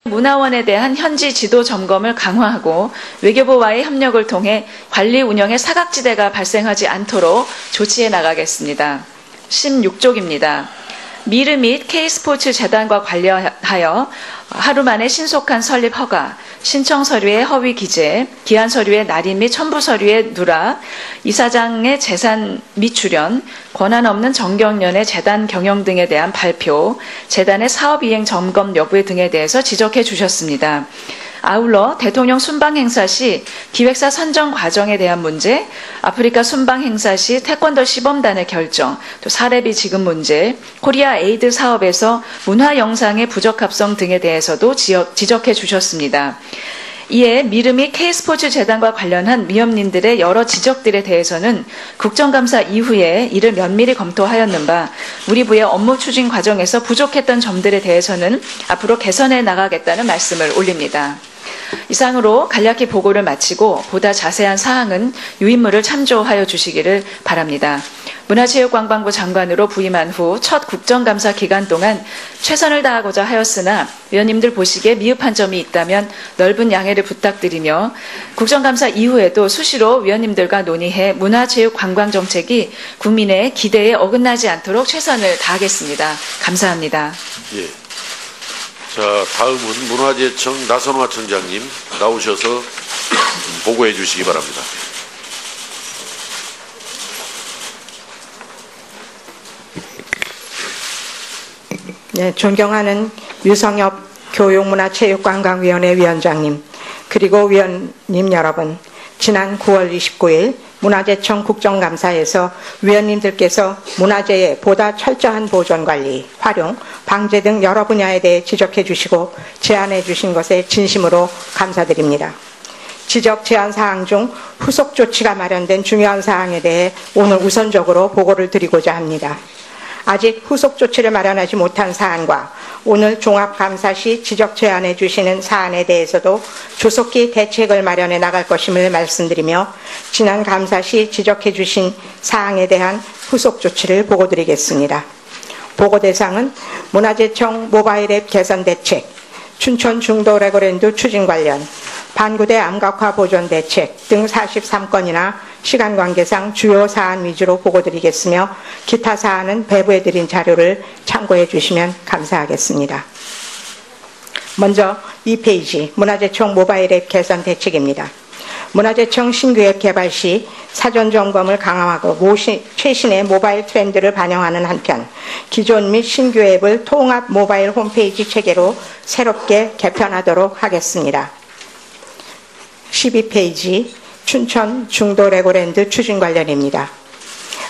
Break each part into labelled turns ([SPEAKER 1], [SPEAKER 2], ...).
[SPEAKER 1] 문화원에 대한 현지 지도 점검을 강화하고 외교부와의 협력을 통해 관리 운영의 사각지대가 발생하지 않도록 조치해 나가겠습니다. 16쪽입니다. 미르 및 K스포츠 재단과 관련하여 하루 만에 신속한 설립 허가, 신청 서류의 허위 기재, 기한 서류의 날인 및 첨부 서류의 누락, 이사장의 재산 미출연, 권한 없는 정경련의 재단 경영 등에 대한 발표, 재단의 사업 이행 점검 여부 등에 대해서 지적해 주셨습니다. 아울러 대통령 순방 행사 시 기획사 선정 과정에 대한 문제, 아프리카 순방 행사 시 태권도 시범단의 결정, 또 사례비 지급 문제, 코리아 에이드 사업에서 문화 영상의 부적합성 등에 대해서도 지적해 주셨습니다. 이에 미르 및 K스포츠 재단과 관련한 위원님들의 여러 지적들에 대해서는 국정감사 이후에 이를 면밀히 검토하였는 바 우리 부의 업무 추진 과정에서 부족했던 점들에 대해서는 앞으로 개선해 나가겠다는 말씀을 올립니다. 이상으로 간략히 보고를 마치고 보다 자세한 사항은 유인물을 참조하여 주시기를 바랍니다. 문화체육관광부 장관으로 부임한 후 첫 국정감사 기간 동안 최선을 다하고자 하였으나 위원님들 보시기에 미흡한 점이 있다면 넓은 양해를 부탁드리며 국정감사 이후에도 수시로 위원님들과 논의해 문화체육관광정책이 국민의 기대에 어긋나지 않도록 최선을 다하겠습니다. 감사합니다.
[SPEAKER 2] 예. 자, 다음은 문화재청 나선화 청장님 나오셔서 보고해 주시기 바랍니다.
[SPEAKER 3] 네, 존경하는 유성엽 교육문화체육관광위원회 위원장님, 그리고 위원님 여러분, 지난 9월 29일 문화재청 국정감사에서 위원님들께서 문화재의 보다 철저한 보존관리, 활용, 방제 등 여러 분야에 대해 지적해 주시고 제안해 주신 것에 진심으로 감사드립니다. 지적 제안 사항 중 후속 조치가 마련된 중요한 사항에 대해 오늘 우선적으로 보고를 드리고자 합니다. 아직 후속 조치를 마련하지 못한 사안과 오늘 종합감사 시 지적 제안해 주시는 사안에 대해서도 조속히 대책을 마련해 나갈 것임을 말씀드리며 지난 감사 시 지적해 주신 사항에 대한 후속 조치를 보고드리겠습니다. 보고 대상은 문화재청 모바일 앱 개선 대책, 춘천 중도 레고랜드 추진 관련, 반구대 암각화 보존 대책 등 43건이나 시간 관계상 주요 사안 위주로 보고드리겠으며 기타 사안은 배부해드린 자료를 참고해 주시면 감사하겠습니다. 먼저 2페이지 문화재청 모바일 앱 개선 대책입니다. 문화재청 신규 앱 개발 시 사전 점검을 강화하고 최신의 모바일 트렌드를 반영하는 한편 기존 및 신규 앱을 통합 모바일 홈페이지 체계로 새롭게 개편하도록 하겠습니다. 12페이지 춘천 중도 레고랜드 추진 관련입니다.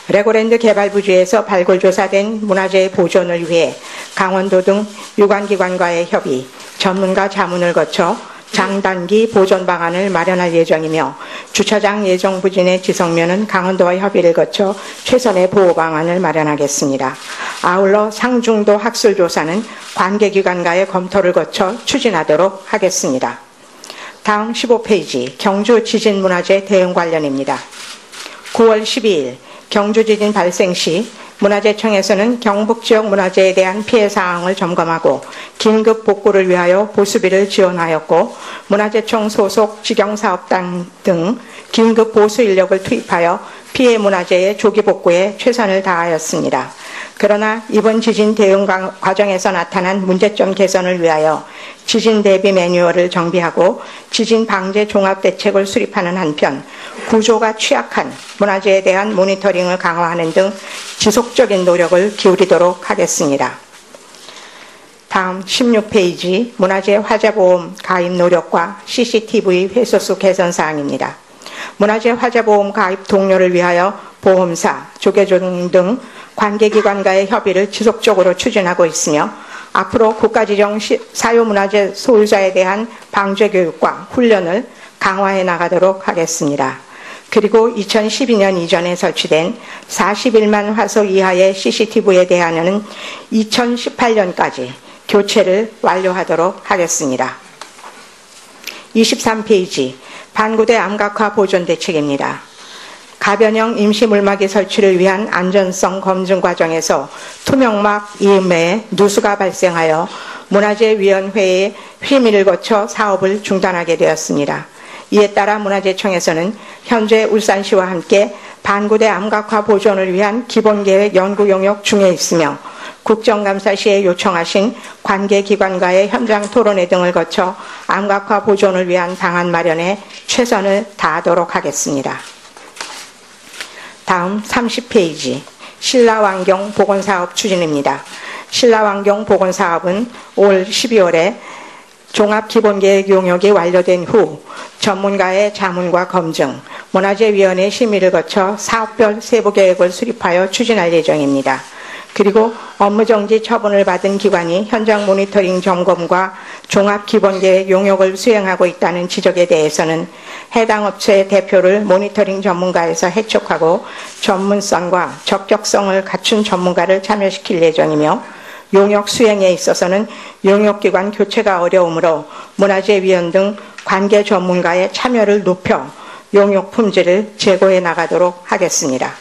[SPEAKER 3] 레고랜드 개발 부지에서 발굴조사된 문화재의 보존을 위해 강원도 등 유관기관과의 협의, 전문가 자문을 거쳐 장단기 보존 방안을 마련할 예정이며 주차장 예정 부진의 지성면은 강원도와 협의를 거쳐 최선의 보호 방안을 마련하겠습니다. 아울러 상중도 학술조사는 관계기관과의 검토를 거쳐 추진하도록 하겠습니다. 다음 15페이지 경주 지진문화재 대응 관련입니다. 9월 12일 경주 지진 발생 시 문화재청에서는 경북지역 문화재에 대한 피해 사항을 점검하고 긴급 복구를 위하여 보수비를 지원하였고 문화재청 소속 직영사업단 등 긴급 보수 인력을 투입하여 피해 문화재의 조기 복구에 최선을 다하였습니다. 그러나 이번 지진 대응 과정에서 나타난 문제점 개선을 위하여 지진 대비 매뉴얼을 정비하고 지진 방제 종합 대책을 수립하는 한편 구조가 취약한 문화재에 대한 모니터링을 강화하는 등 지속적인 노력을 기울이도록 하겠습니다. 다음 16페이지 문화재 화재보험 가입 노력과 CCTV 회수수 개선 사항입니다. 문화재 화재보험 가입 독려를 위하여 보험사, 조계종 등 관계기관과의 협의를 지속적으로 추진하고 있으며 앞으로 국가지정 사유문화재 소유자에 대한 방제 교육과 훈련을 강화해 나가도록 하겠습니다. 그리고 2012년 이전에 설치된 41만 화소 이하의 CCTV에 대하여는 2018년까지 교체를 완료하도록 하겠습니다. 23페이지 반구대 암각화 보존 대책입니다. 가변형 임시물막이 설치를 위한 안전성 검증 과정에서 투명막 이음에 누수가 발생하여 문화재위원회의 심의를 거쳐 사업을 중단하게 되었습니다. 이에 따라 문화재청에서는 현재 울산시와 함께 반구대 암각화 보존을 위한 기본계획 연구 용역 중에 있으며 국정감사 시에 요청하신 관계기관과의 현장 토론회 등을 거쳐 암각화 보존을 위한 방안 마련에 최선을 다하도록 하겠습니다. 다음 30페이지 신라환경 복원사업 추진입니다. 신라환경 복원사업은 올 12월에 종합기본계획 용역이 완료된 후 전문가의 자문과 검증, 문화재위원회 심의를 거쳐 사업별 세부계획을 수립하여 추진할 예정입니다. 그리고 업무정지 처분을 받은 기관이 현장 모니터링 점검과 종합기본계획 용역을 수행하고 있다는 지적에 대해서는 해당 업체의 대표를 모니터링 전문가에서 해촉하고 전문성과 적격성을 갖춘 전문가를 참여시킬 예정이며 용역 수행에 있어서는 용역기관 교체가 어려우므로 문화재위원 등 관계 전문가의 참여를 높여 용역 품질을 제고해 나가도록 하겠습니다.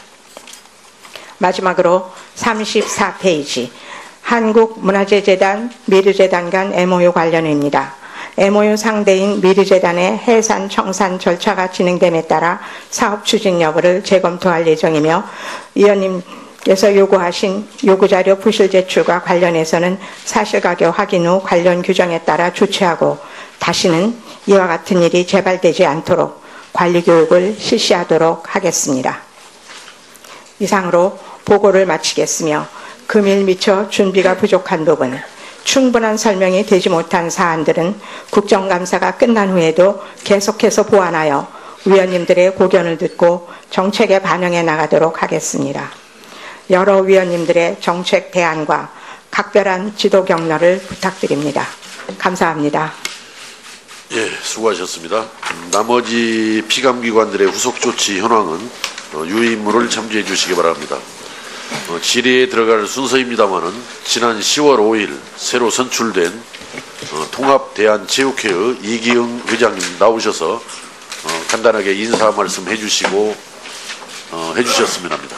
[SPEAKER 3] 마지막으로 34페이지 한국문화재재단, 미르재단 간 MOU 관련입니다. MOU 상대인 미르재단의 해산, 청산 절차가 진행됨에 따라 사업 추진 여부를 재검토할 예정이며 위원님께서 요구하신 요구자료 부실 제출과 관련해서는 사실관계 확인 후 관련 규정에 따라 조치하고 다시는 이와 같은 일이 재발되지 않도록 관리교육을 실시하도록 하겠습니다. 이상으로 보고를 마치겠으며 금일 미처 준비가 부족한 부분, 충분한 설명이 되지 못한 사안들은 국정감사가 끝난 후에도 계속해서 보완하여 위원님들의 고견을 듣고 정책에 반영해 나가도록 하겠습니다. 여러 위원님들의 정책 대안과 각별한 지도 격려를 부탁드립니다. 감사합니다.
[SPEAKER 2] 예, 수고하셨습니다. 나머지 피감기관들의 후속 조치 현황은 유인물을 참조해 주시기 바랍니다. 질의에 들어갈 순서입니다마는 지난 10월 5일 새로 선출된 통합대한체육회의 이기흥 회장님 나오셔서 간단하게 인사 말씀 해주시고 해주셨으면 합니다.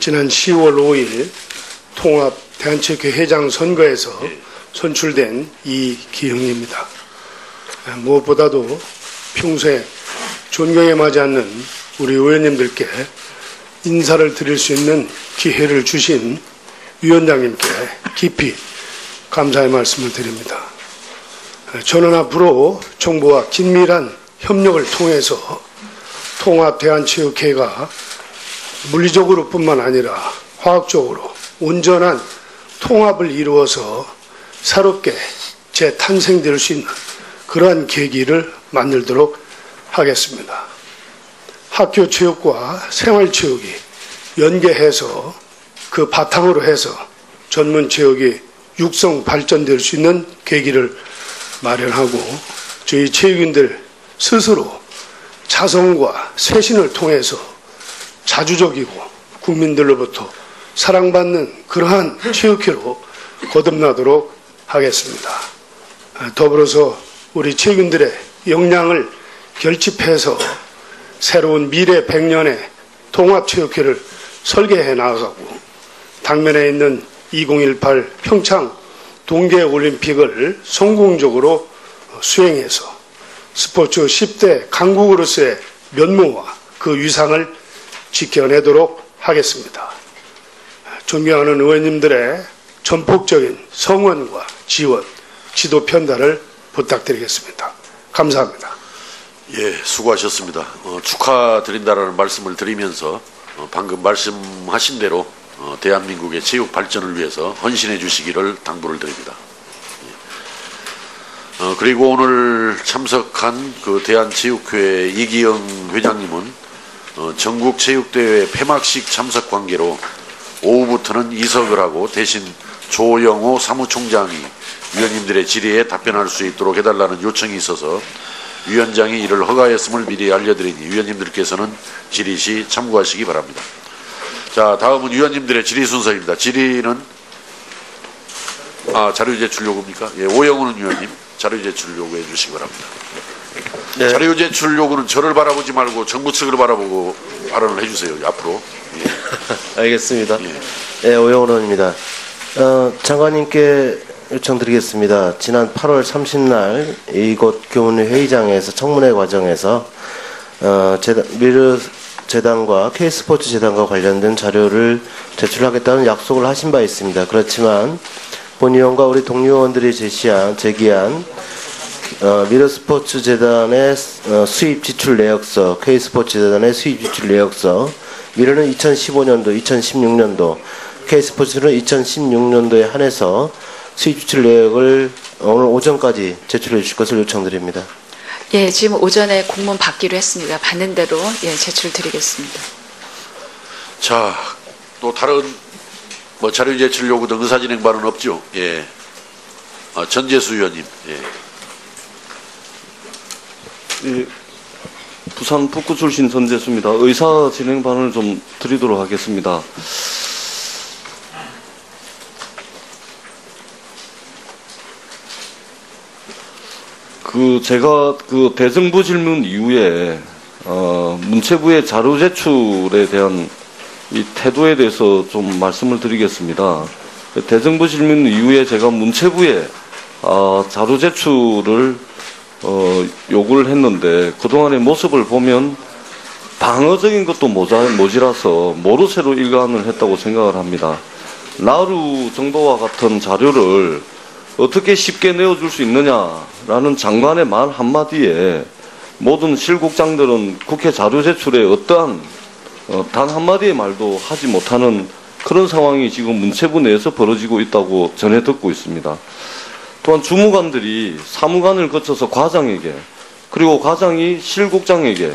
[SPEAKER 4] 지난 10월 5일 통합대한체육회 회장 선거에서 선출된 이기흥입니다. 무엇보다도 평소에 존경에 맞지 않는 우리 의원님들께 인사를 드릴 수 있는 기회를 주신 위원장님께 깊이 감사의 말씀을 드립니다. 저는 앞으로 정부와 긴밀한 협력을 통해서 통합대한체육회가 물리적으로 뿐만 아니라 화학적으로 온전한 통합을 이루어서 새롭게 재탄생될 수 있는 그러한 계기를 만들도록 하겠습니다. 학교 체육과 생활체육이 연계해서 그 바탕으로 해서 전문 체육이 육성 발전될 수 있는 계기를 마련하고 저희 체육인들 스스로 자성과 쇄신을 통해서 자주적이고 국민들로부터 사랑받는 그러한 체육회로 거듭나도록 하겠습니다. 더불어서 우리 체육인들의 역량을 결집해서 새로운 미래 100년의 통합체육회를 설계해 나가고 당면에 있는 2018 평창 동계올림픽을 성공적으로 수행해서 스포츠 10대 강국으로서의 면모와 그 위상을 지켜내도록 하겠습니다. 존경하는 의원님들의 전폭적인 성원과 지원, 지도 편달을 부탁드리겠습니다. 감사합니다.
[SPEAKER 2] 예, 수고하셨습니다. 축하드린다라는 말씀을 드리면서 방금 말씀하신 대로 대한민국의 체육 발전을 위해서 헌신해 주시기를 당부를 드립니다. 그리고 오늘 참석한 그 대한체육회 이기영 회장님은 전국체육대회 폐막식 참석 관계로 오후부터는 이석을 하고 대신 조영호 사무총장이 위원님들의 질의에 답변할 수 있도록 해달라는 요청이 있어서 위원장이 이를 허가했음을 미리 알려드리니 위원님들께서는 질의 시 참고하시기 바랍니다. 자, 다음은 위원님들의 질의 순서입니다. 질의는 자료 제출 요구입니까? 예, 오영훈 위원님 자료 제출 요구해 주시기 바랍니다.
[SPEAKER 5] 네.
[SPEAKER 2] 자료 제출 요구는 저를 바라보지 말고 정부 측을 바라보고 발언을 해주세요. 앞으로. 예.
[SPEAKER 5] 알겠습니다.
[SPEAKER 2] 예.
[SPEAKER 5] 네, 오영훈 의원입니다. 장관님께 요청드리겠습니다. 지난 8월 30날 이곳 교문위 회의장에서 청문회 과정에서 미르 재단과 K스포츠 재단과 관련된 자료를 제출하겠다는 약속을 하신 바 있습니다. 그렇지만 본 의원과 우리 동료 의원들이 제기한 미르스포츠 재단의 수입 지출 내역서, K스포츠 재단의 수입 지출 내역서, 미르는 2015년도, 2016년도, K스포츠는 2016년도에 한해서 수입 지출 내역을 오늘 오전까지 제출해 주실 것을 요청드립니다.
[SPEAKER 1] 예, 지금 오전에 공문 받기로 했습니다. 받는 대로 예, 제출드리겠습니다.
[SPEAKER 2] 자, 또 다른 뭐 자료 제출 요구 등 의사진행 발언 없죠? 예. 전재수 의원님. 예.
[SPEAKER 6] 예, 부산 북구 출신 전재수입니다. 의사 진행 발언을 좀 드리도록 하겠습니다. 제가 대정부 질문 이후에 문체부의 자료 제출에 대한 이 태도에 대해서 좀 말씀을 드리겠습니다. 대정부 질문 이후에 제가 문체부에 자료 제출을 요구를 했는데 그동안의 모습을 보면 방어적인 것도 모자라서 모르쇠로 일관을 했다고 생각을 합니다. 나루 정도와 같은 자료를 어떻게 쉽게 내어줄 수 있느냐라는 장관의 말 한마디에 모든 실국장들은 국회 자료 제출에 어떠한 단 한마디의 말도 하지 못하는 그런 상황이 지금 문체부 내에서 벌어지고 있다고 전해 듣고 있습니다. 또한 주무관들이 사무관을 거쳐서 과장에게 그리고 과장이 실국장에게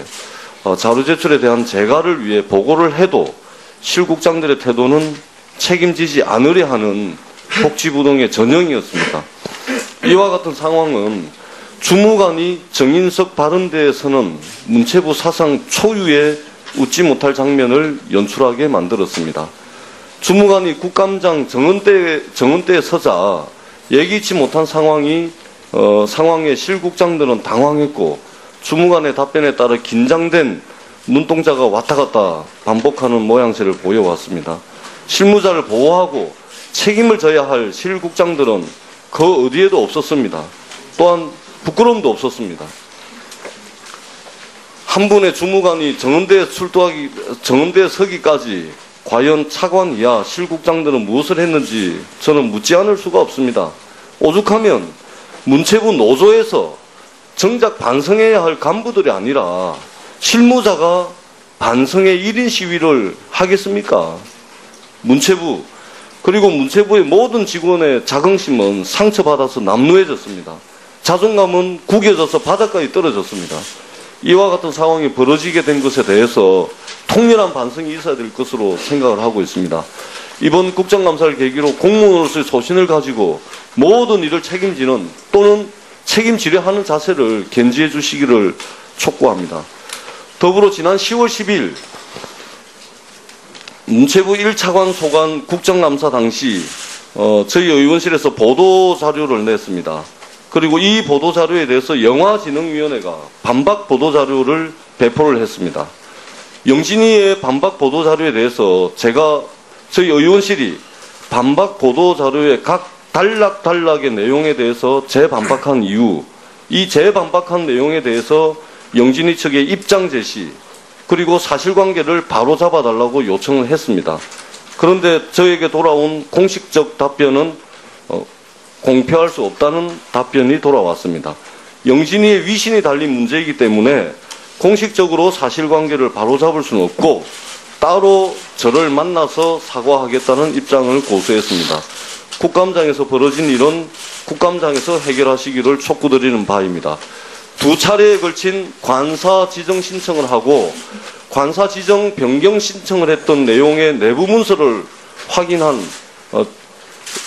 [SPEAKER 6] 자료 제출에 대한 재가를 위해 보고를 해도 실국장들의 태도는 책임지지 않으려 하는 복지부동의 전형이었습니다. 이와 같은 상황은 주무관이 정인석 바른대에서는 문체부 사상 초유의 웃지 못할 장면을 연출하게 만들었습니다. 주무관이 국감장 정은대에 서자 예기치 못한 상황에 실국장들은 당황했고 주무관의 답변에 따라 긴장된 눈동자가 왔다 갔다 반복하는 모양새를 보여왔습니다. 실무자를 보호하고 책임을 져야 할 실국장들은 그 어디에도 없었습니다. 또한 부끄러움도 없었습니다. 한 분의 주무관이 정은대에 서기까지 과연 차관 이하 실국장들은 무엇을 했는지 저는 묻지 않을 수가 없습니다. 오죽하면 문체부 노조에서 정작 반성해야 할 간부들이 아니라 실무자가 반성의 1인 시위를 하겠습니까? 문체부 그리고 문체부의 모든 직원의 자긍심은 상처받아서 남루해졌습니다. 자존감은 구겨져서 바닥까지 떨어졌습니다. 이와 같은 상황이 벌어지게 된 것에 대해서 통렬한 반성이 있어야 될 것으로 생각을 하고 있습니다. 이번 국정감사를 계기로 공무원으로서의 소신을 가지고 모든 일을 책임지는 또는 책임지려 하는 자세를 견지해 주시기를 촉구합니다. 더불어 지난 10월 10일 문체부 1차관 소관 국정감사 당시 저희 의원실에서 보도자료를 냈습니다. 그리고 이 보도자료에 대해서 영화진흥위원회가 반박 보도자료를 배포를 했습니다. 영진이의 반박 보도자료에 대해서 저희 의원실이 반박 보도자료의 각 단락의 내용에 대해서 재반박한 이후 이 재반박한 내용에 대해서 영진이 측의 입장 제시 그리고 사실관계를 바로 잡아달라고 요청을 했습니다. 그런데 저에게 돌아온 공식적 답변은 공표할 수 없다는 답변이 돌아왔습니다. 영진이의 위신이 달린 문제이기 때문에 공식적으로 사실관계를 바로잡을 수는 없고 따로 저를 만나서 사과하겠다는 입장을 고수했습니다. 국감장에서 벌어진 일은 국감장에서 해결하시기를 촉구드리는 바입니다. 두 차례에 걸친 관사 지정 신청을 하고 관사 지정 변경 신청을 했던 내용의 내부 문서를 확인한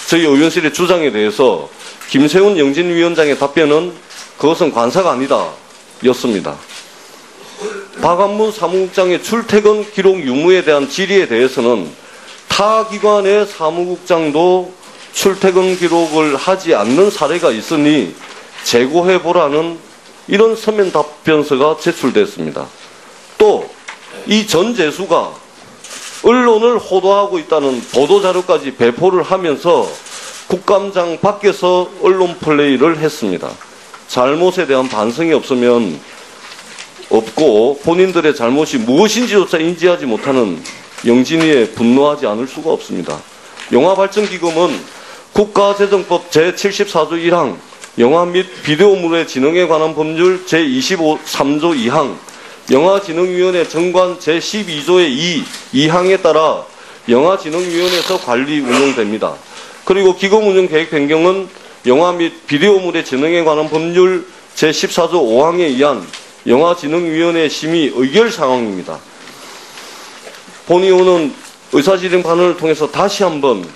[SPEAKER 6] 저희 의원실의 주장에 대해서 김세훈 영진위원장의 답변은 그것은 관사가 아니다 였습니다. 박한문 사무국장의 출퇴근 기록 유무에 대한 질의에 대해서는 타 기관의 사무국장도 출퇴근 기록을 하지 않는 사례가 있으니 재고해보라는 이런 서면 답변서가 제출됐습니다. 또 이 전 재수가 언론을 호도하고 있다는 보도자료까지 배포를 하면서 국감장 밖에서 언론 플레이를 했습니다. 잘못에 대한 반성이 없고 본인들의 잘못이 무엇인지조차 인지하지 못하는 영진이에 분노하지 않을 수가 없습니다. 영화발전기금은 국가재정법 제74조 1항 영화 및 비디오물의 진흥에 관한 법률 제23조 2항 영화진흥위원회 정관 제12조의 2항에 따라 영화진흥위원회에서 관리 운영됩니다. 그리고 기금 운영 계획 변경은 영화 및 비디오물의 진흥에 관한 법률 제14조 5항에 의한 영화진흥위원회 심의 의결 사항입니다. 본 의원은 의사진행반을 통해서 다시 한번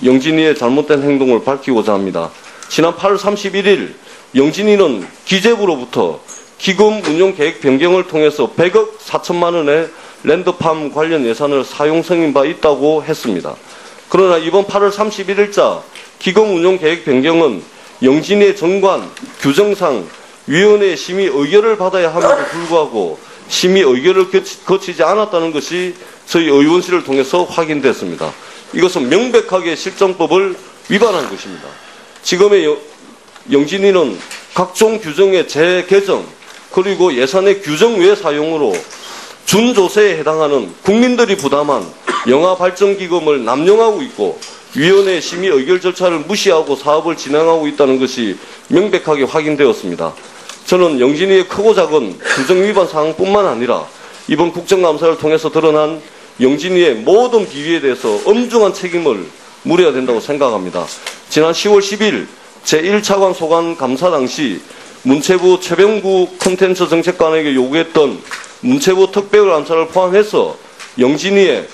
[SPEAKER 6] 영진이의 잘못된 행동을 밝히고자 합니다. 지난 8월 31일 영진이는 기재부로부터 기금 운용 계획 변경을 통해서 100억 4천만 원의 랜드팜 관련 예산을 사용 승인 바 있다고 했습니다. 그러나 이번 8월 31일자 기금 운용 계획 변경은 영진이의 정관 규정상 위원회 심의 의결을 받아야 함에도 불구하고 심의 의결을 거치지 않았다는 것이 저희 의원실을 통해서 확인됐습니다. 이것은 명백하게 실정법을 위반한 것입니다. 지금의 영진이는 각종 규정의 재개정 그리고 예산의 규정 외 사용으로 준조세에 해당하는 국민들이 부담한 영화발전기금을 남용하고 있고 위원회 심의 의결 절차를 무시하고 사업을 진행하고 있다는 것이 명백하게 확인되었습니다. 저는 영진이의 크고 작은 규정 위반 사항뿐만 아니라 이번 국정감사를 통해서 드러난 영진이의 모든 비위에 대해서 엄중한 책임을 물어야 된다고 생각합니다. 지난 10월 10일 제1차관 소관 감사 당시 문체부 최병구 콘텐츠 정책관에게 요구했던 문체부 특별감사를 포함해서 영진이의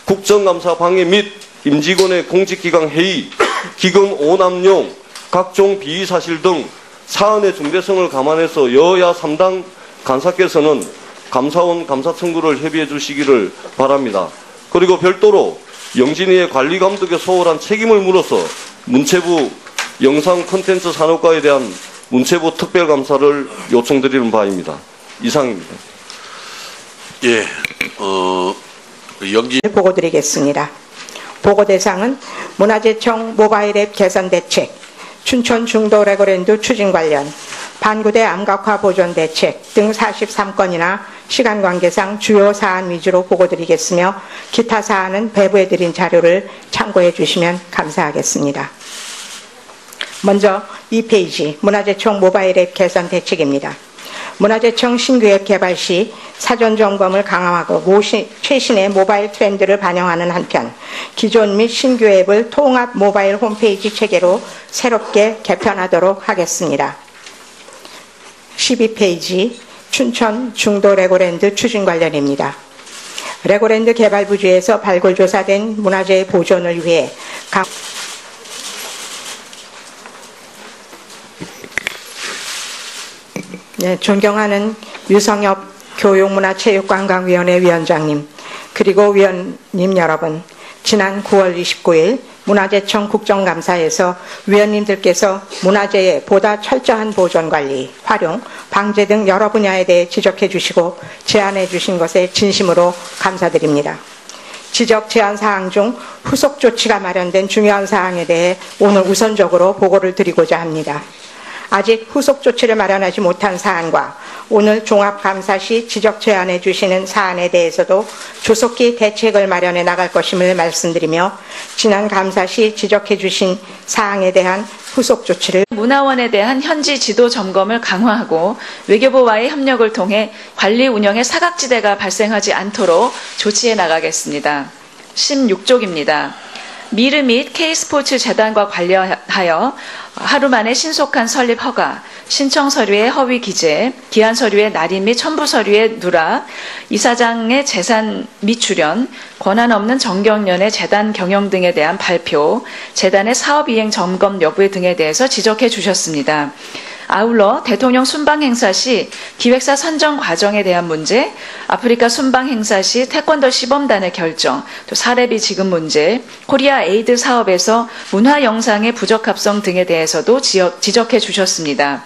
[SPEAKER 6] 국정감사 방해 및 임직원의 공직기강 해이, 기금 오남용, 각종 비위사실 등 사안의 중대성을 감안해서 여야 3당 간사께서는 감사원 감사 청구를 협의해 주시기를 바랍니다. 그리고 별도로 영진이의 관리감독에 소홀한 책임을 물어서 문체부 영상 콘텐츠 산업과에 대한 문체부 특별감사를 요청드리는 바입니다. 이상입니다.
[SPEAKER 2] 예,
[SPEAKER 3] 보고드리겠습니다. 보고 대상은 문화재청 모바일 앱 개선 대책, 춘천 중도 레고랜드 추진 관련, 반구대 암각화 보존 대책 등 43건이나 시간 관계상 주요 사안 위주로 보고드리겠으며 기타 사안은 배부해드린 자료를 참고해 주시면 감사하겠습니다. 먼저 2페이지 문화재청 모바일 앱 개선 대책입니다. 문화재청 신규 앱 개발 시 사전 점검을 강화하고 최신의 모바일 트렌드를 반영하는 한편 기존 및 신규 앱을 통합 모바일 홈페이지 체계로 새롭게 개편하도록 하겠습니다. 12페이지 춘천 중도 레고랜드 추진 관련입니다. 레고랜드 개발 부지에서 발굴 조사된 문화재의 보존을 위해 존경하는 유성엽 교육문화체육관광위원회 위원장님, 그리고 위원님 여러분, 지난 9월 29일 문화재청 국정감사에서 위원님들께서 문화재의 보다 철저한 보존관리, 활용, 방제 등 여러 분야에 대해 지적해 주시고 제안해 주신 것에 진심으로 감사드립니다. 지적 제안 사항 중 후속 조치가 마련된 중요한 사항에 대해 오늘 우선적으로 보고를 드리고자 합니다. 아직 후속 조치를 마련하지 못한 사안과 오늘 종합감사 시 지적 제안해 주시는 사안에 대해서도 조속히 대책을 마련해 나갈 것임을 말씀드리며 지난 감사 시 지적해 주신 사항에 대한 후속 조치를
[SPEAKER 1] 문화원에 대한 현지 지도 점검을 강화하고 외교부와의 협력을 통해 관리 운영에 사각지대가 발생하지 않도록 조치해 나가겠습니다. 16쪽입니다. 미르 및 K스포츠 재단과 관련하여 하루 만에 신속한 설립 허가, 신청 서류의 허위 기재, 기한 서류의 날인 및 첨부 서류의 누락, 이사장의 재산 미출연, 권한 없는 정경련의 재단 경영 등에 대한 발표, 재단의 사업 이행 점검 여부 등에 대해서 지적해 주셨습니다. 아울러 대통령 순방 행사 시 기획사 선정 과정에 대한 문제, 아프리카 순방 행사 시 태권도 시범단의 결정, 또 사례비 지급 문제, 코리아 에이드 사업에서 문화 영상의 부적합성 등에 대해서도 지적해 주셨습니다.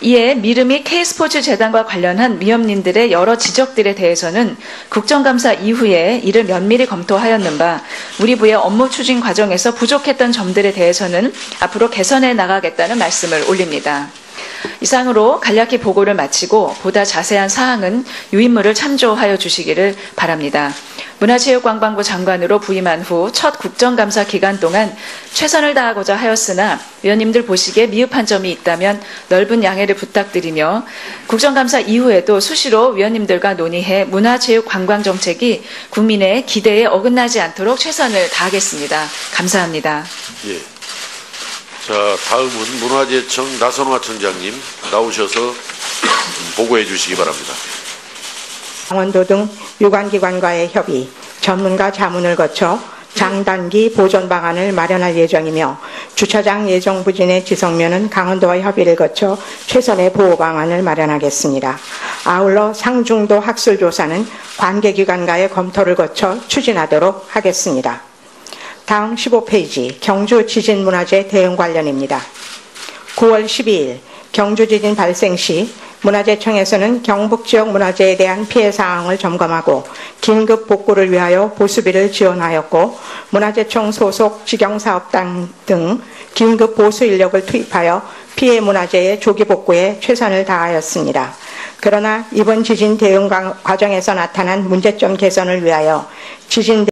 [SPEAKER 1] 이에 미르미 K스포츠재단과 관련한 위원님들의 여러 지적들에 대해서는 국정감사 이후에 이를 면밀히 검토하였는 바 우리 부의 업무 추진 과정에서 부족했던 점들에 대해서는 앞으로 개선해 나가겠다는 말씀을 올립니다. 이상으로 간략히 보고를 마치고 보다 자세한 사항은 유인물을 참조하여 주시기를 바랍니다. 문화체육관광부 장관으로 부임한 후 첫 국정감사 기간 동안 최선을 다하고자 하였으나 위원님들 보시기에 미흡한 점이 있다면 넓은 양해를 부탁드리며 국정감사 이후에도 수시로 위원님들과 논의해 문화체육관광정책이 국민의 기대에 어긋나지 않도록 최선을 다하겠습니다. 감사합니다.
[SPEAKER 2] 예. 자, 다음은 문화재청 나선화 청장님 나오셔서 보고해 주시기 바랍니다.
[SPEAKER 3] 강원도 등 유관기관과의 협의, 전문가 자문을 거쳐 장단기 보존 방안을 마련할 예정이며 주차장 예정 부진의 지성면은 강원도와 협의를 거쳐 최선의 보호 방안을 마련하겠습니다. 아울러 상중도 학술조사는 관계기관과의 검토를 거쳐 추진하도록 하겠습니다. 다음 15페이지 경주 지진문화재 대응 관련입니다. 9월 12일 경주 지진 발생 시 문화재청에서는 경북 지역 문화재에 대한 피해 사항을 점검하고 긴급 복구를 위하여 보수비를 지원하였고 문화재청 소속 직영사업단 등 긴급 보수 인력을 투입하여 피해 문화재의 조기 복구에 최선을 다하였습니다. 그러나 이번 지진 대응 과정에서 나타난 문제점 개선을 위하여 지진